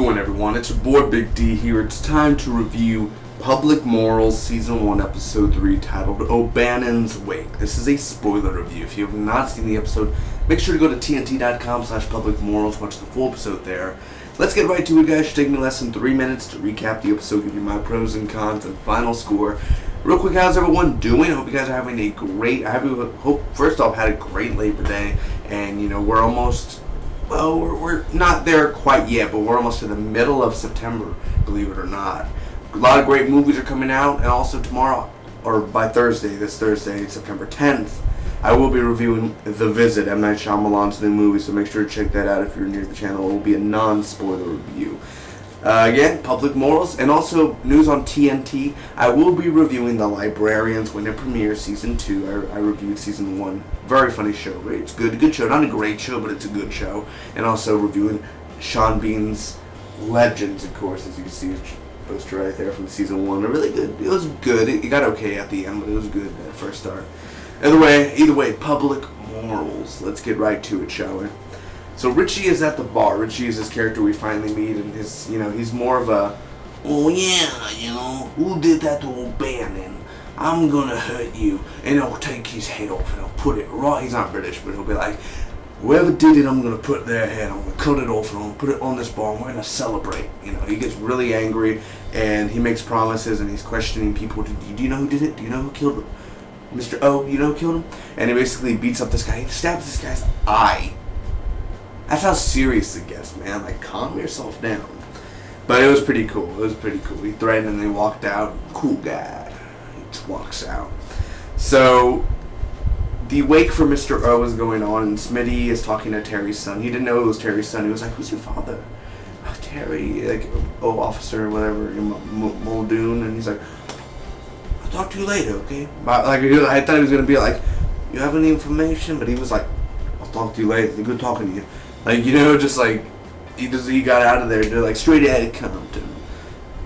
going, everyone? It's your boy Big D here. It's time to review Public Morals Season 1, Episode 3, titled O'Bannon's Wake. This is a spoiler review. If you have not seen the episode, make sure to go to tnt.com/publicmorals, watch the full episode there. Let's get right to it, guys. It should take me less than 3 minutes to recap the episode, give you my pros and cons, and final score. Real quick, how's everyone doing? I hope you guys are having a great, first off, had a great Labor Day, and, we're almost... Well, we're not there quite yet, but we're almost to the middle of September, believe it or not. A lot of great movies are coming out, and also tomorrow, or by this Thursday, September 10th, I will be reviewing The Visit, M. Night Shyamalan's new movie, so make sure to check that out if you're near the channel. It will be a non-spoiler review. Again, Public Morals, and also news on TNT. I will be reviewing The Librarians when it premieres, Season 2. I reviewed Season 1. Very funny show. It's good show. Not a great show, but it's a good show. And also reviewing Sean Bean's Legends, of course, as you can see, a poster right there from Season 1. Really good. It was good. It got okay at the end, but it was good at first start. Either way, Public Morals. Let's get right to it, shall we? So Richie is at the bar. Richie is this character we finally meet, and he's more of a, who did that to O'Bannon? I'm gonna hurt you, and I'll take his head off, and I'll put it right. He's not British, but he'll be like, whoever did it, I'm gonna put their head, I'm gonna cut it off, and I'm gonna put it on this bar, and we're gonna celebrate. He gets really angry, and he makes promises, and he's questioning people. Do you know who did it? Do you know who killed Mr. O? You know who killed him? And he basically beats up this guy. He stabs this guy's eye. That's how serious it gets, man. Like, calm yourself down. But it was pretty cool. He threatened and they walked out. Cool guy. He just walks out. So, the wake for Mr. O is going on, and Smitty is talking to Terry's son. He didn't know it was Terry's son. He was like, who's your father? Oh, Terry, officer or whatever, Muldoon. And he's like, I'll talk to you later, okay? But, I thought he was going to be like, you have any information? But he was like, I'll talk to you later. It's good talking to you. He got out of there. They're straight out of Compton.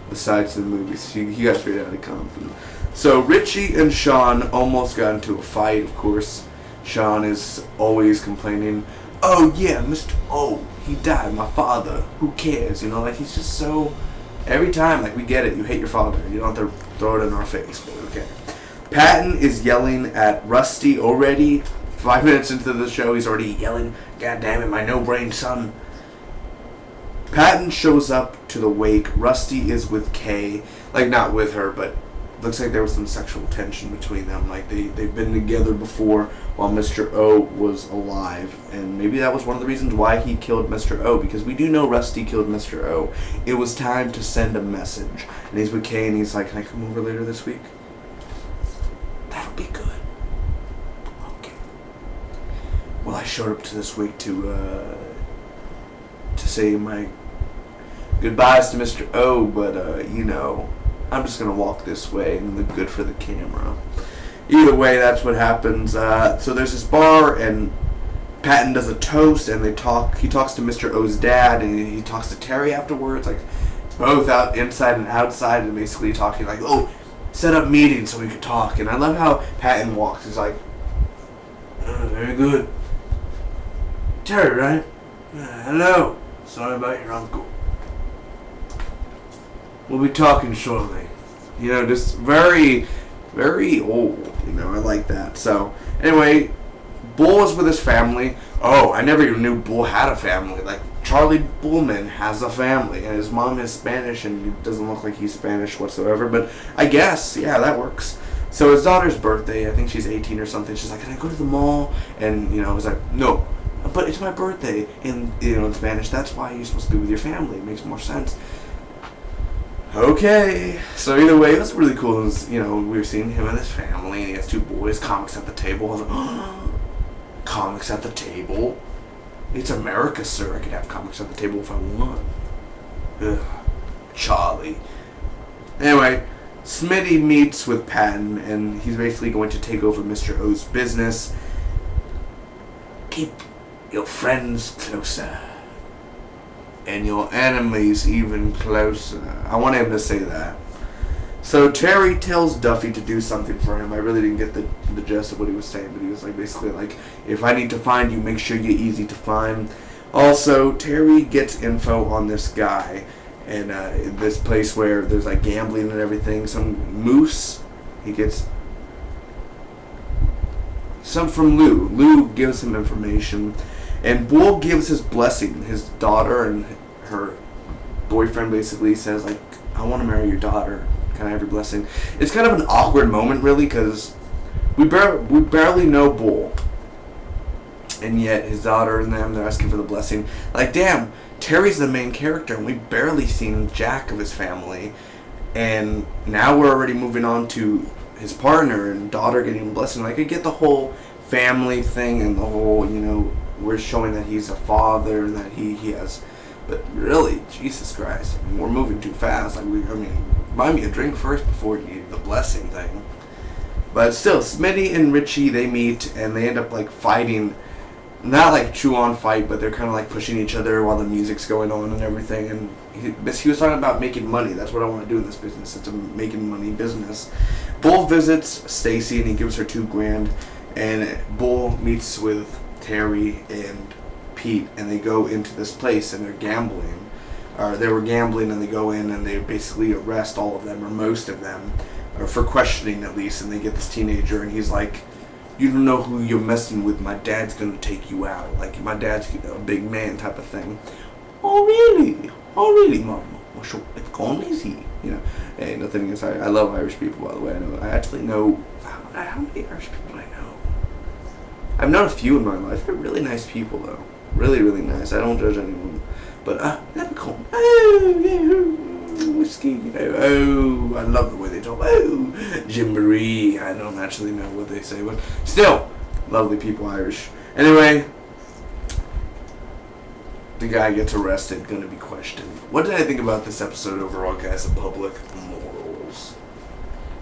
Besides the movies, he got straight out of Compton. So Richie and Sean almost got into a fight. Of course, Sean is always complaining. Oh yeah, Mr. O, he died. My father. Who cares? He's just so. Every time, we get it. You hate your father. You don't have to throw it in our face, but okay. Patton is yelling at Rusty already. 5 minutes into the show, he's already yelling, God damn it, my no-brain son. Patton shows up to the wake. Rusty is with Kay. Not with her, but looks like there was some sexual tension between them. They've been together before while Mr. O was alive. And maybe that was one of the reasons why he killed Mr. O, because we do know Rusty killed Mr. O. It was time to send a message. And he's with Kay, and he's like, can I come over later this week? That'll be good. Well, I showed up to this week to say my goodbyes to Mr. O, but, I'm just going to walk this way and look good for the camera. Either way, that's what happens. So there's this bar, and Patton does a toast, and he talks to Mr. O's dad, and he talks to Terry afterwards, both out inside and outside, and basically talking set up meetings so we could talk. And I love how Patton walks. He's like, very good. Terry, right? Hello. Sorry about your uncle. We'll be talking shortly. Just very, very old. I like that. So, anyway, Bull is with his family. Oh, I never even knew Bull had a family. Charlie Bullman has a family, and his mom is Spanish, and it doesn't look like he's Spanish whatsoever, but I guess, yeah, that works. So his daughter's birthday, I think she's 18 or something, she's like, can I go to the mall? And, I was like, no. But it's my birthday in Spanish. That's why you're supposed to be with your family. It makes more sense. Okay. So either way, it was really cool. It was, we were seeing him and his family, and he has two boys, comics at the table. I was like, oh, comics at the table? It's America, sir. I could have comics at the table if I want. Ugh. Charlie. Anyway, Smitty meets with Patton, and he's basically going to take over Mr. O's business. Keep your friends closer, and your enemies even closer. I want him to say that. So Terry tells Duffy to do something for him. I really didn't get the gist of what he was saying, but he was basically if I need to find you, make sure you're easy to find. Also, Terry gets info on this guy, and this place where there's like gambling and everything. Some moose, he gets some from Lou. Lou gives him information, and Bull gives his blessing. His daughter and her boyfriend basically says, like, I want to marry your daughter. Can I have your blessing? It's kind of an awkward moment, really, because we barely know Bull. And yet his daughter and them, they're asking for the blessing. Like, damn, Terry's the main character, and we've barely seen Jack of his family. And now we're already moving on to his partner and daughter getting a blessing. Like, I get the whole family thing and the whole, we're showing that he's a father and that he has... But really, Jesus Christ, we're moving too fast. Like, buy me a drink first before you do the blessing thing. But still, Smitty and Richie, they meet and they end up like fighting. Not like true on fight, but they're kind of like pushing each other while the music's going on and everything. And he was talking about making money. That's what I want to do in this business. It's a making money business. Bull visits Stacy and he gives her $2,000. And Bull meets with Terry and Pete, and they go into this place and they're gambling. They were gambling, and they go in and they basically arrest all of them, or most of them, or for questioning at least. And they get this teenager, and he's like, "You don't know who you're messing with. My dad's gonna take you out. Like, my dad's a big man," type of thing. Oh really? Oh really, Mom? What's going easy? Hey, nothing against Irish. I love Irish people, by the way. I actually know how many Irish people do I know. I've known a few in my life. They're really nice people, though. Really, really nice. I don't judge anyone. But, let me call them. Oh, yeah, whiskey, Oh, I love the way they talk. Oh, Jimboree. I don't actually know what they say, but still, lovely people, Irish. Anyway, the guy gets arrested, gonna be questioned. What did I think about this episode overall, guys, of Public Morals?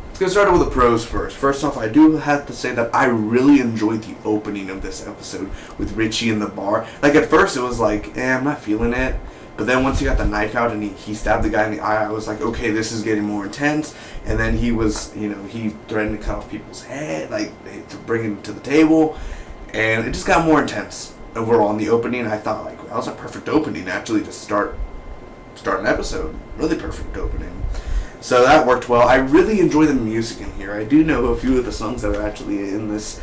Let's get started with the pros first. First off, I do have to say that I really enjoyed the opening of this episode with Richie in the bar. Like, at first it was like, I'm not feeling it. But then once he got the knife out and he stabbed the guy in the eye, I was like, okay, this is getting more intense. And then he was, he threatened to cut off people's head, like, to bring him to the table. And it just got more intense overall in the opening. I thought, like, that was a perfect opening, actually, to start an episode. Really perfect opening. So that worked well. I really enjoy the music in here. I do know a few of the songs that are actually in this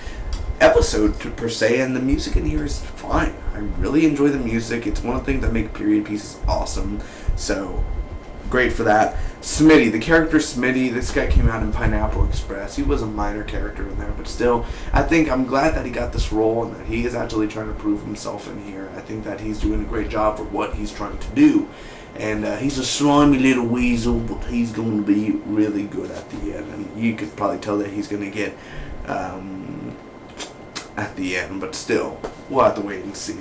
episode per se, and the music in here is fine. I really enjoy the music. It's one of the things that make period pieces awesome. So, great for that. Smitty, the character Smitty, this guy came out in Pineapple Express. He was a minor character in there, but still, I think I'm glad that he got this role and that he is actually trying to prove himself in here. I think that he's doing a great job for what he's trying to do. And he's a slimy little weasel, but he's going to be really good at the end. And you could probably tell that he's going to get at the end, but still, we'll have to wait and see.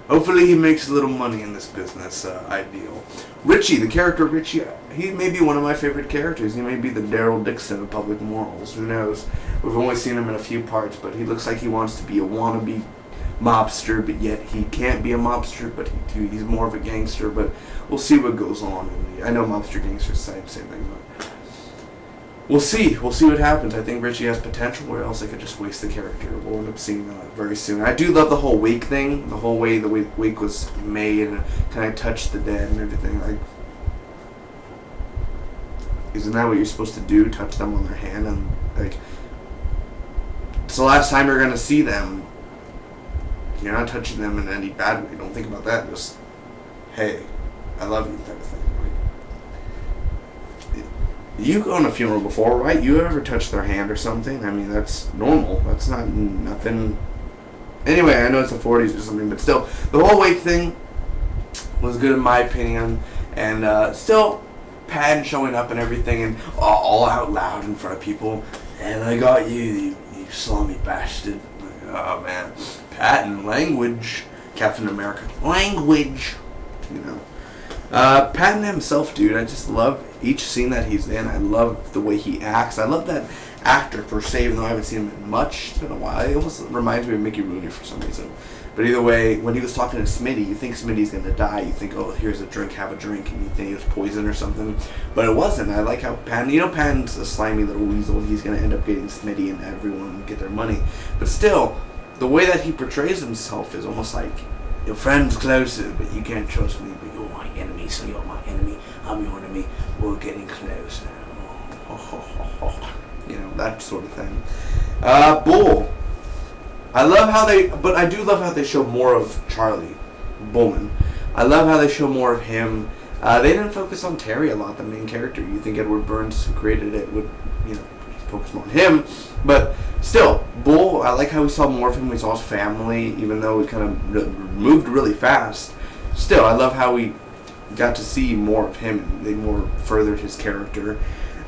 Hopefully he makes a little money in this business, ideal. Richie, the character Richie, he may be one of my favorite characters. He may be the Daryl Dixon of Public Morals. Who knows? We've only seen him in a few parts, but he looks like he wants to be a wannabe mobster, but yet he can't be a mobster, but he's more of a gangster. But we'll see what goes on. I know mobster gangsters same thing, but we'll see what happens. I think Richie has potential, or else I could just waste the character. We'll end up seeing that very soon. I do love the whole wake thing, the whole way the wake was made, and can I touch the dead and everything. Like, isn't that what you're supposed to do? Touch them on their hand, and like, it's the last time you're gonna see them. You're not touching them in any bad way. Don't think about that. Just, hey, I love you, type of thing. Like, you go on a funeral before, right? You ever touch their hand or something? I mean, that's normal. That's not nothing. Anyway, I know it's the 40s or something, but still, the whole wake thing was good in my opinion. And still, Patton showing up and everything, and all out loud in front of people. And I got you slummy bastard. Like, oh man. Patton, language. Captain America, language. Patton himself, dude, I just love each scene that he's in. I love the way he acts. I love that actor per se, even though I haven't seen him in much. It's been a while. It almost reminds me of Mickey Rooney for some reason. But either way, when he was talking to Smitty, you think Smitty's going to die. You think, oh, here's a drink, have a drink. And you think it was poison or something. But it wasn't. I like how Patton, Patton's a slimy little weasel. He's going to end up getting Smitty and everyone get their money. But still, the way that he portrays himself is almost like your friend's closer, but you can't trust me. But you're my enemy, so you're my enemy. I'm your enemy. We're getting close now. You know, that sort of thing. Bull. I do love how they show more of Charlie Bullman. I love how they show more of him. They didn't focus on Terry a lot, the main character. You think Edward Burns, who created it, would, focus more on him. But still, Bull, I like how we saw more of him. We saw his family, even though we kind of moved really fast. Still, I love how we got to see more of him, and they more furthered his character.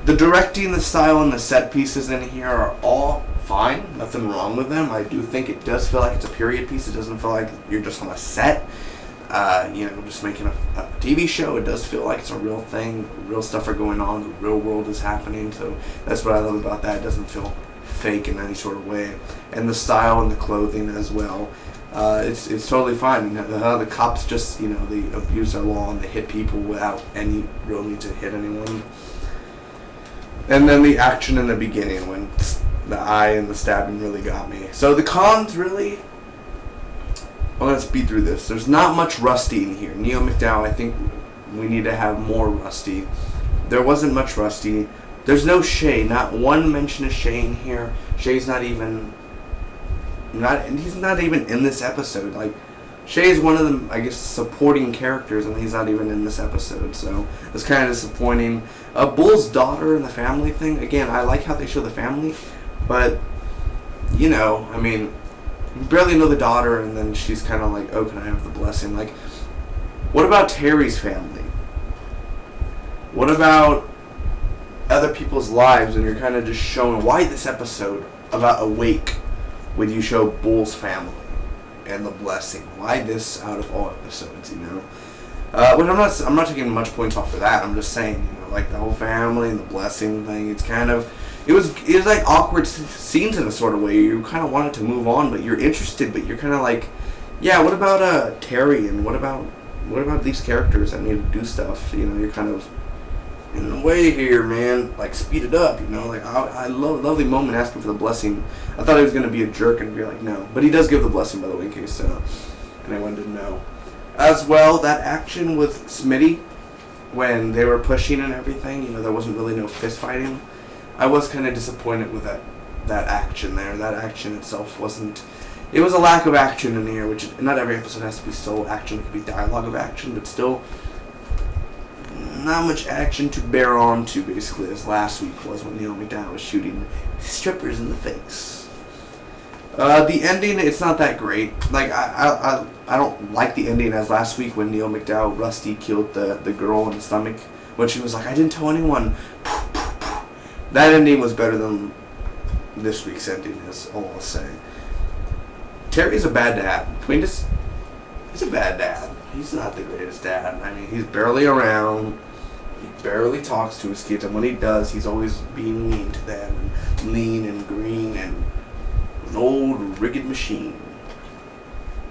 The directing, the style, and the set pieces in here are all fine. Nothing wrong with them. I do think it does feel like it's a period piece. It doesn't feel like you're just on a set, just making a TV show. It does feel like it's a real thing. Real stuff are going on. The real world is happening. So that's what I love about that. It doesn't feel fake in any sort of way. And the style and the clothing as well. It's totally fine. The cops just, they abuse their law and they hit people without any real need to hit anyone. And then the action in the beginning when the eye and the stabbing really got me. So the cons, really, well, let's speed through this. There's not much Rusty in here. Neil McDowell, I think we need to have more Rusty. There wasn't much Rusty. There's no Shay. Not one mention of Shay in here. Shay's he's not even in this episode. Like, Shay is one of the, I guess, supporting characters, and he's not even in this episode, so it's kind of disappointing. Bull's daughter and the family thing, again, I like how they show the family, but, you barely know the daughter, and then she's kind of like, oh, can I have the blessing? Like, what about Terry's family? What about other people's lives, and you're kind of just showing, why this episode about Awake would you show Bull's family and the blessing? Why this out of all episodes, But I'm not taking much points off for that. I'm just saying, like the whole family and the blessing thing, it was like awkward scenes in a sort of way. You kind of wanted to move on, but you're interested, but you're kind of like, yeah, what about Terry, and what about these characters that need to do stuff? You're kind of in the way here, man. Like, speed it up, Like, I lovely moment asking for the blessing. I thought he was going to be a jerk and be like, no. But he does give the blessing, by the way, in case anyone didn't know. As well, that action with Smitty, when they were pushing and everything, there wasn't really no fist fighting. I was kind of disappointed with that action there. That action itself wasn't... It was a lack of action in here, which not every episode has to be still action. It could be dialogue of action, but still... not much action to bear on to, basically, as last week was when Neil McDowell was shooting strippers in the face. The ending, it's not that great. Like, I don't like the ending as last week when Neil McDowell, Rusty, killed the girl in the stomach. When she was like, I didn't tell anyone. That ending was better than this week's ending, is all I'll say. Terry's a bad dad. He's a bad dad. He's not the greatest dad. He's barely around. He barely talks to his kids, and when he does, he's always being mean to them, and lean and green, and an old rigged machine.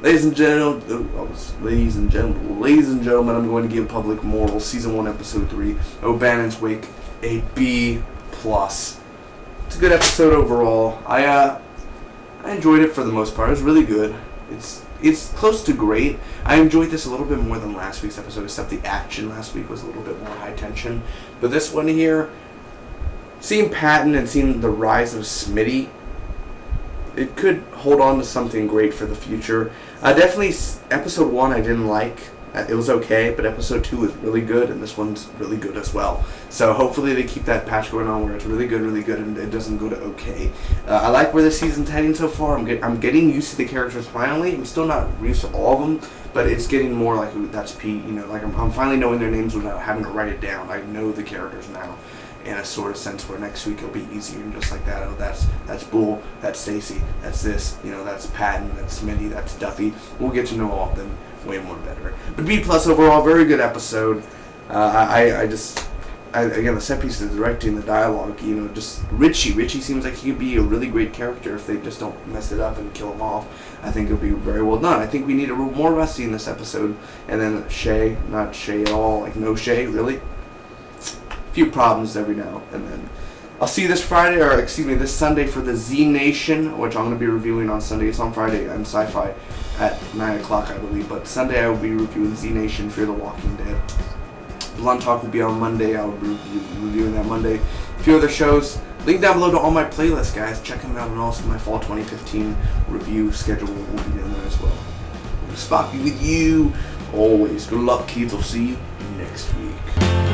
Ladies and gentlemen, I'm going to give Public Morals Season 1, Episode 3, O'Bannon's Wake, a B+. It's a good episode overall. I enjoyed it for the most part. It was really good. It's close to great. I enjoyed this a little bit more than last week's episode, except the action last week was a little bit more high tension. But this one here, seeing Patton and seeing the rise of Smitty, it could hold on to something great for the future. Definitely, episode 1 I didn't like. It was okay, but episode 2 is really good, and this one's really good as well. So hopefully they keep that patch going on where it's really good, and it doesn't go to okay. I like where the season's heading so far. I'm getting used to the characters finally. I'm still not used to all of them, but it's getting more like, ooh, that's Pete. Like I'm finally knowing their names without having to write it down. I know the characters now, in a sort of sense where next week it'll be easier and just like that. Oh, that's Bull, that's Stacy, that's this, that's Patton, that's Smitty, that's Duffy. We'll get to know all of them way more better. But B+ overall, very good episode. Again, the set piece, the directing, the dialogue, just Richie seems like he could be a really great character if they just don't mess it up and kill him off. I think it'll be very well done. I think we need a little more Rusty in this episode. And then Shay, not Shay at all, like no Shay, really. A few problems every now and then. I'll see you this Friday, or excuse me, this Sunday for the Z Nation, which I'm going to be reviewing on Sunday. It's on Friday on Sci-Fi at 9 o'clock, I believe. But Sunday I will be reviewing Z Nation, Fear the Walking Dead. Blunt Talk will be on Monday. I will be reviewing that Monday. A few other shows. Link down below to all my playlists, guys. Check them out, and also my fall 2015 review schedule will be down there as well. Spock be with you always. Good luck, kids. I'll see you next week.